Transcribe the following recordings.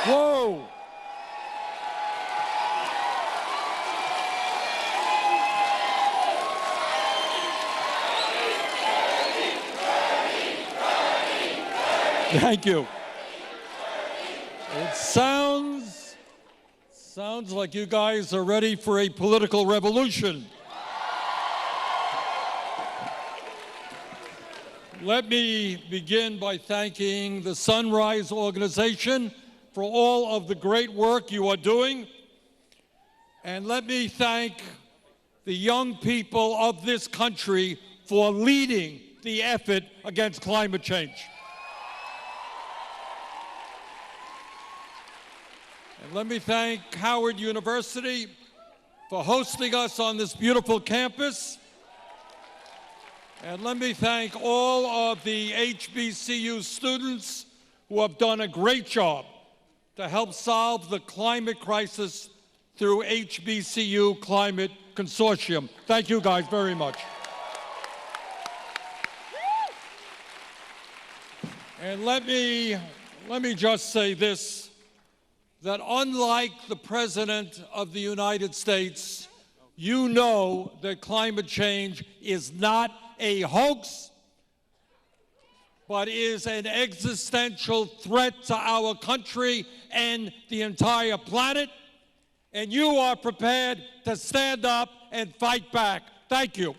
Whoa! Thank you. It sounds like you guys are ready for a political revolution. Let me begin by thanking the Sunrise Organization for all of the great work you are doing. And let me thank the young people of this country for leading the effort against climate change. And let me thank Howard University for hosting us on this beautiful campus. And let me thank all of the HBCU students who have done a great job to help solve the climate crisis through HBCU Climate Consortium. Thank you guys very much. And let me just say this, that unlike the President of the United States, you know that climate change is not a hoax, but is an existential threat to our country and the entire planet, and you are prepared to stand up and fight back. Thank you.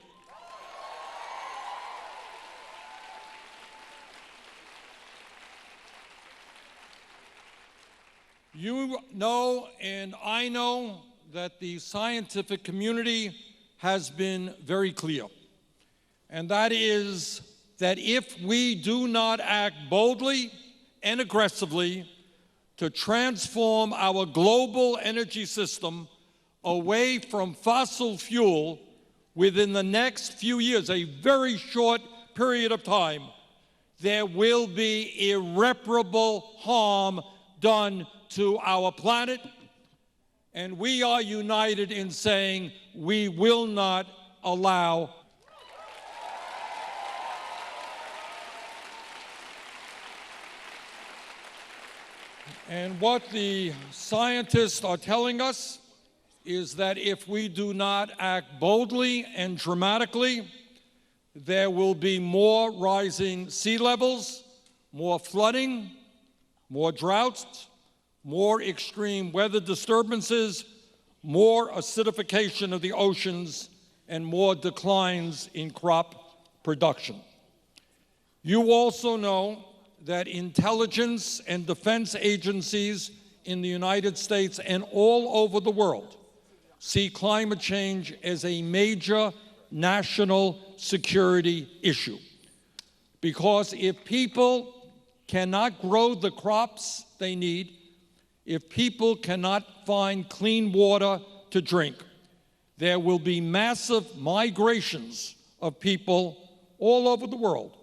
You know, and I know, that the scientific community has been very clear. And that is that if we do not act boldly and aggressively to transform our global energy system away from fossil fuel within the next few years, a very short period of time, there will be irreparable harm done to our planet. And we are united in saying we will not allow And what the scientists are telling us is that if we do not act boldly and dramatically, there will be more rising sea levels, more flooding, more droughts, more extreme weather disturbances, more acidification of the oceans, and more declines in crop production. You also know that intelligence and defense agencies in the United States and all over the world see climate change as a major national security issue. Because if people cannot grow the crops they need, if people cannot find clean water to drink, there will be massive migrations of people all over the world,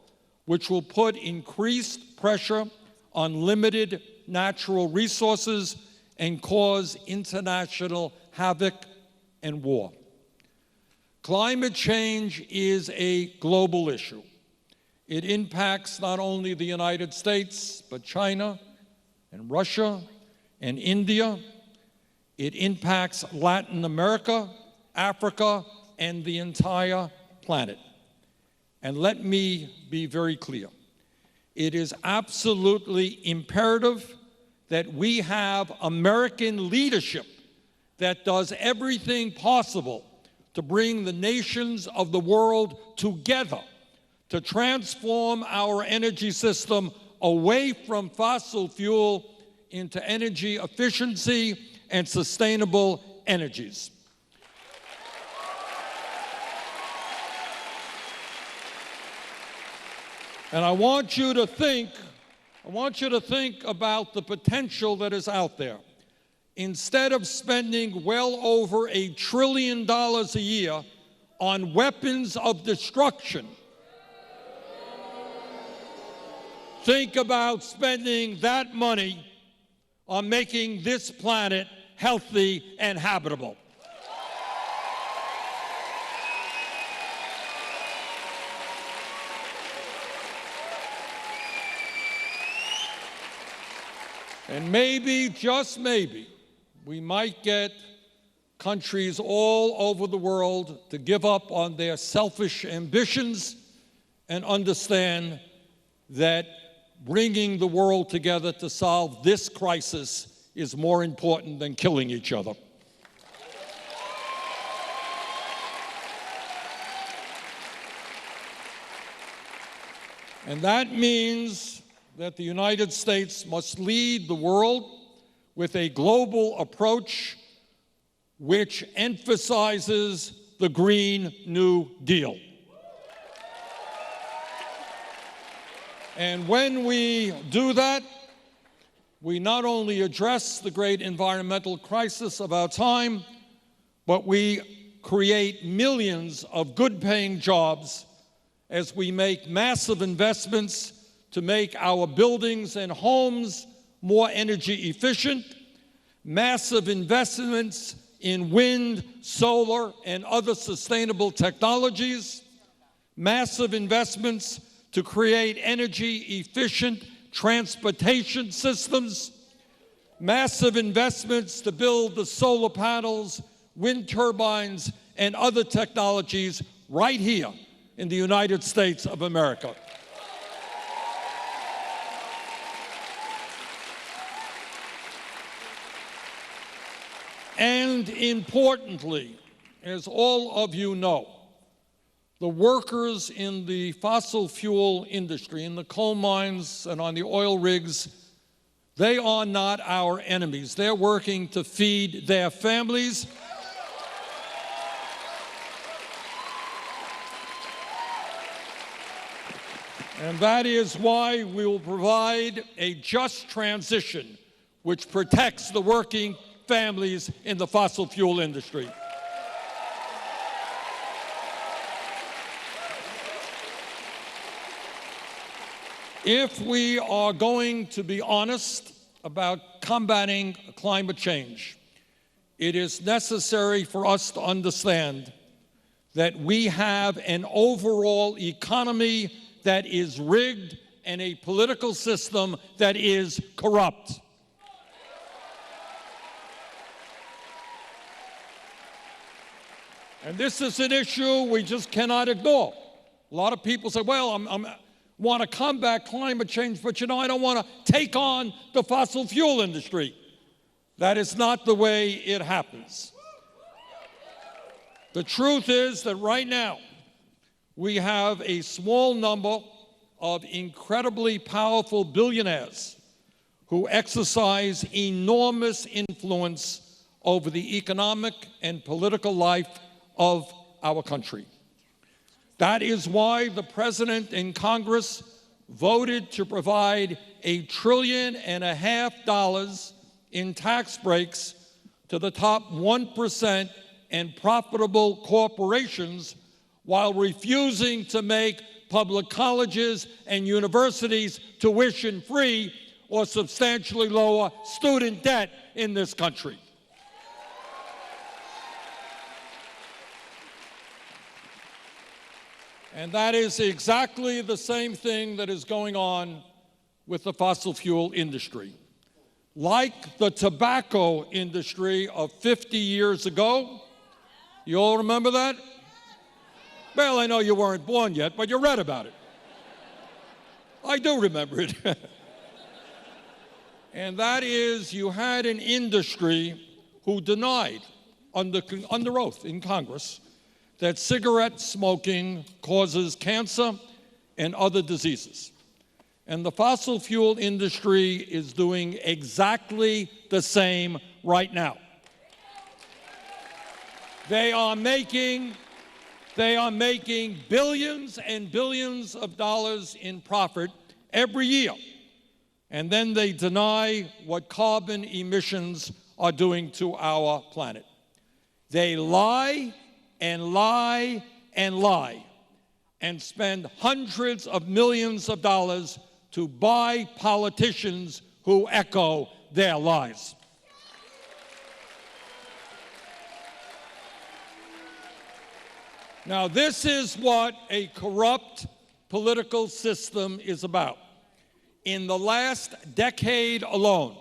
which will put increased pressure on limited natural resources and cause international havoc and war. Climate change is a global issue. It impacts not only the United States, but China and Russia and India. It impacts Latin America, Africa, and the entire planet. And let me be very clear. It is absolutely imperative that we have American leadership that does everything possible to bring the nations of the world together to transform our energy system away from fossil fuel into energy efficiency and sustainable energies. And I want you to think about the potential that is out there. Instead of spending well over $1 trillion a year on weapons of destruction, think about spending that money on making this planet healthy and habitable. And maybe, just maybe, we might get countries all over the world to give up on their selfish ambitions and understand that bringing the world together to solve this crisis is more important than killing each other. And that means that the United States must lead the world with a global approach which emphasizes the Green New Deal. And when we do that, we not only address the great environmental crisis of our time, but we create millions of good-paying jobs as we make massive investments to make our buildings and homes more energy efficient, massive investments in wind, solar, and other sustainable technologies, massive investments to create energy-efficient transportation systems, massive investments to build the solar panels, wind turbines, and other technologies right here in the United States of America. And importantly, as all of you know, the workers in the fossil fuel industry, in the coal mines and on the oil rigs, they are not our enemies. They're working to feed their families. And that is why we will provide a just transition which protects the working families in the fossil fuel industry. If we are going to be honest about combating climate change, it is necessary for us to understand that we have an overall economy that is rigged and a political system that is corrupt. And this is an issue we just cannot ignore. A lot of people say, well, I want to combat climate change, but I don't want to take on the fossil fuel industry. That is not the way it happens. The truth is that right now, we have a small number of incredibly powerful billionaires who exercise enormous influence over the economic and political life of our country. That is why the President and Congress voted to provide $1.5 trillion in tax breaks to the top 1% and profitable corporations, while refusing to make public colleges and universities tuition-free or substantially lower student debt in this country. And that is exactly the same thing that is going on with the fossil fuel industry. Like the tobacco industry of 50 years ago, you all remember that? Well, I know you weren't born yet, but you read about it. I do remember it. And that is, you had an industry who denied under oath in Congress that cigarette smoking causes cancer and other diseases. And the fossil fuel industry is doing exactly the same right now. They are making billions and billions of dollars in profit every year, and then they deny what carbon emissions are doing to our planet. They lie and lie and lie and spend hundreds of millions of dollars to buy politicians who echo their lies. Now, this is what a corrupt political system is about. In the last decade alone,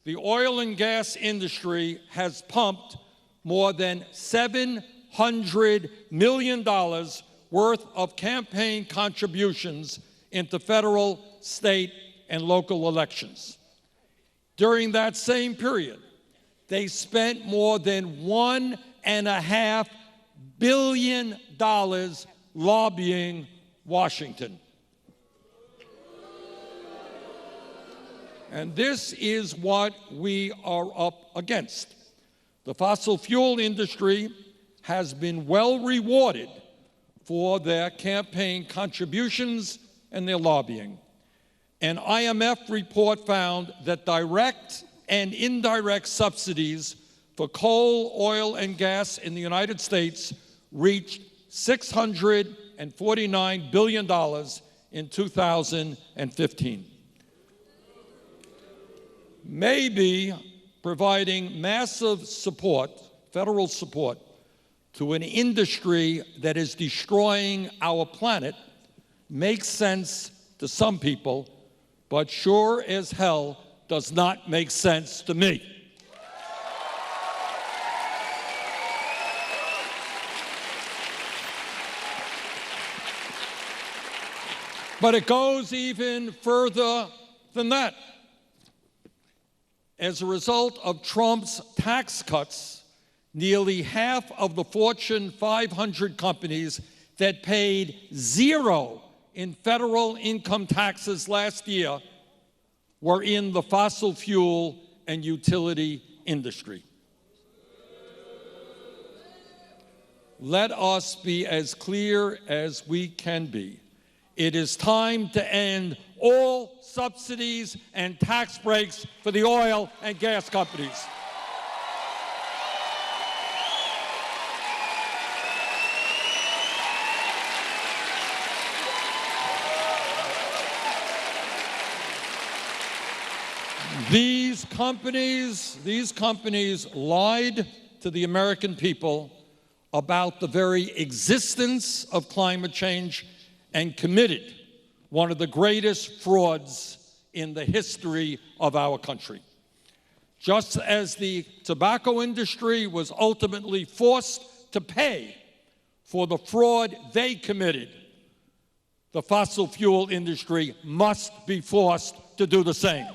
the oil and gas industry has pumped more than $700 million worth of campaign contributions into federal, state, and local elections. During that same period, they spent more than $1.5 billion lobbying Washington. And this is what we are up against. The fossil fuel industry has been well rewarded for their campaign contributions and their lobbying. An IMF report found that direct and indirect subsidies for coal, oil, and gas in the United States reached $649 billion in 2015. Maybe providing massive support, federal support, to an industry that is destroying our planet makes sense to some people, but sure as hell does not make sense to me. But it goes even further than that. As a result of Trump's tax cuts, nearly half of the Fortune 500 companies that paid zero in federal income taxes last year were in the fossil fuel and utility industry. Let us be as clear as we can be. It is time to end all subsidies and tax breaks for the oil and gas companies. These companies lied to the American people about the very existence of climate change and committed one of the greatest frauds in the history of our country. Just as the tobacco industry was ultimately forced to pay for the fraud they committed, the fossil fuel industry must be forced to do the same.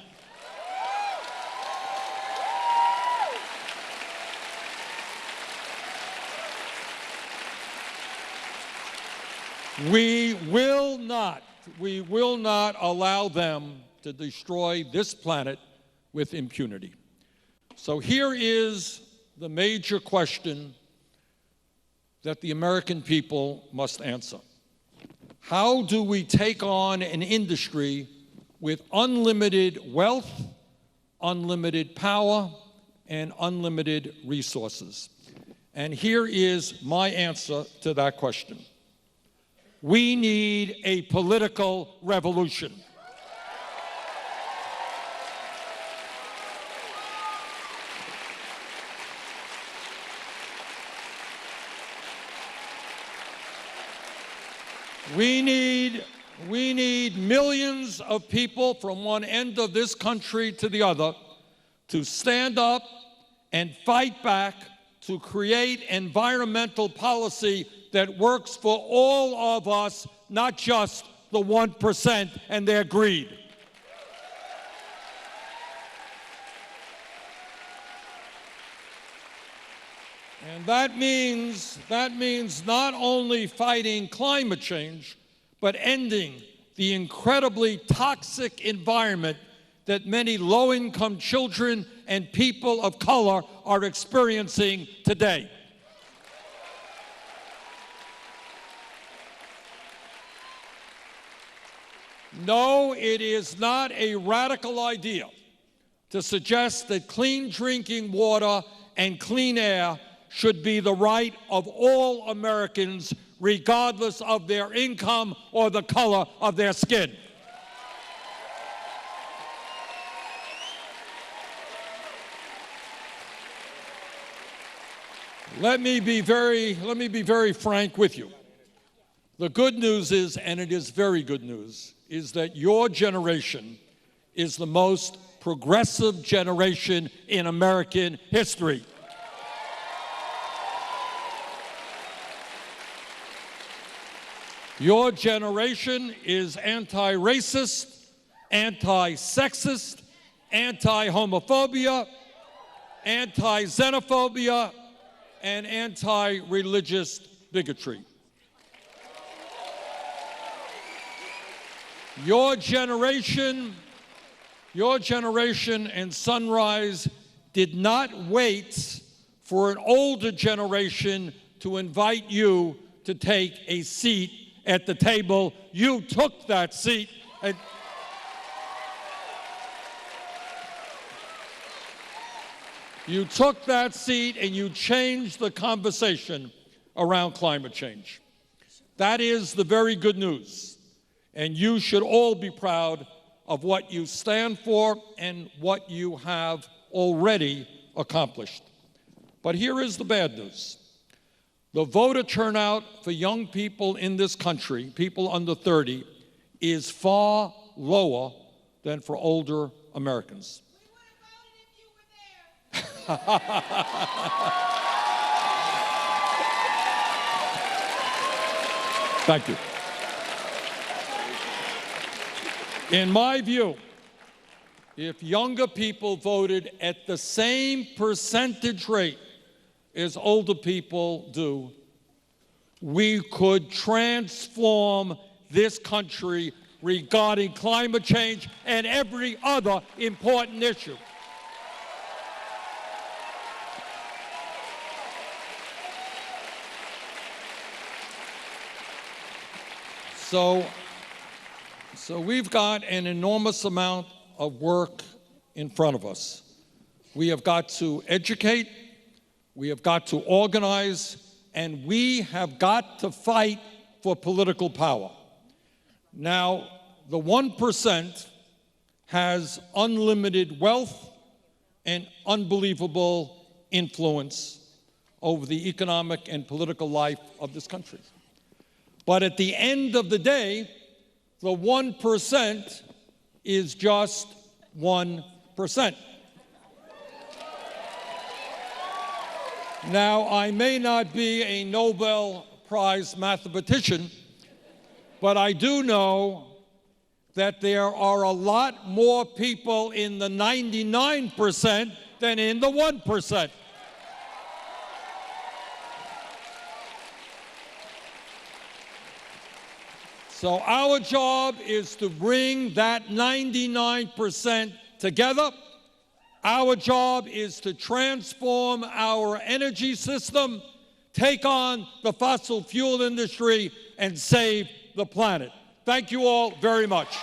We will not allow them to destroy this planet with impunity. So here is the major question that the American people must answer. How do we take on an industry with unlimited wealth, unlimited power, and unlimited resources? And here is my answer to that question. We need a political revolution. We need millions of people from one end of this country to the other to stand up and fight back to create environmental policy that works for all of us, not just the 1% and their greed. And that means not only fighting climate change, but ending the incredibly toxic environment that many low-income children and people of color are experiencing today. No, it is not a radical idea to suggest that clean drinking water and clean air should be the right of all Americans, regardless of their income or the color of their skin. Let me be very frank with you. The good news is, and it is very good news, is that your generation is the most progressive generation in American history. Your generation is anti-racist, anti-sexist, anti-homophobia, anti-xenophobia, and anti-religious bigotry. Your generation and Sunrise did not wait for an older generation to invite you to take a seat at the table. You took that seat. And you took that seat and you changed the conversation around climate change. That is the very good news. And you should all be proud of what you stand for and what you have already accomplished. But here is the bad news. The voter turnout for young people in this country, people under 30, is far lower than for older Americans. We would have voted if you were there. Thank you. In my view, if younger people voted at the same percentage rate as older people do, we could transform this country regarding climate change and every other important issue. So we've got an enormous amount of work in front of us. We have got to educate, we have got to organize, and we have got to fight for political power. Now, the 1% has unlimited wealth and unbelievable influence over the economic and political life of this country. But at the end of the day, the 1% is just 1%. Now, I may not be a Nobel Prize mathematician, but I do know that there are a lot more people in the 99% than in the 1%. So our job is to bring that 99% together. Our job is to transform our energy system, take on the fossil fuel industry, and save the planet. Thank you all very much.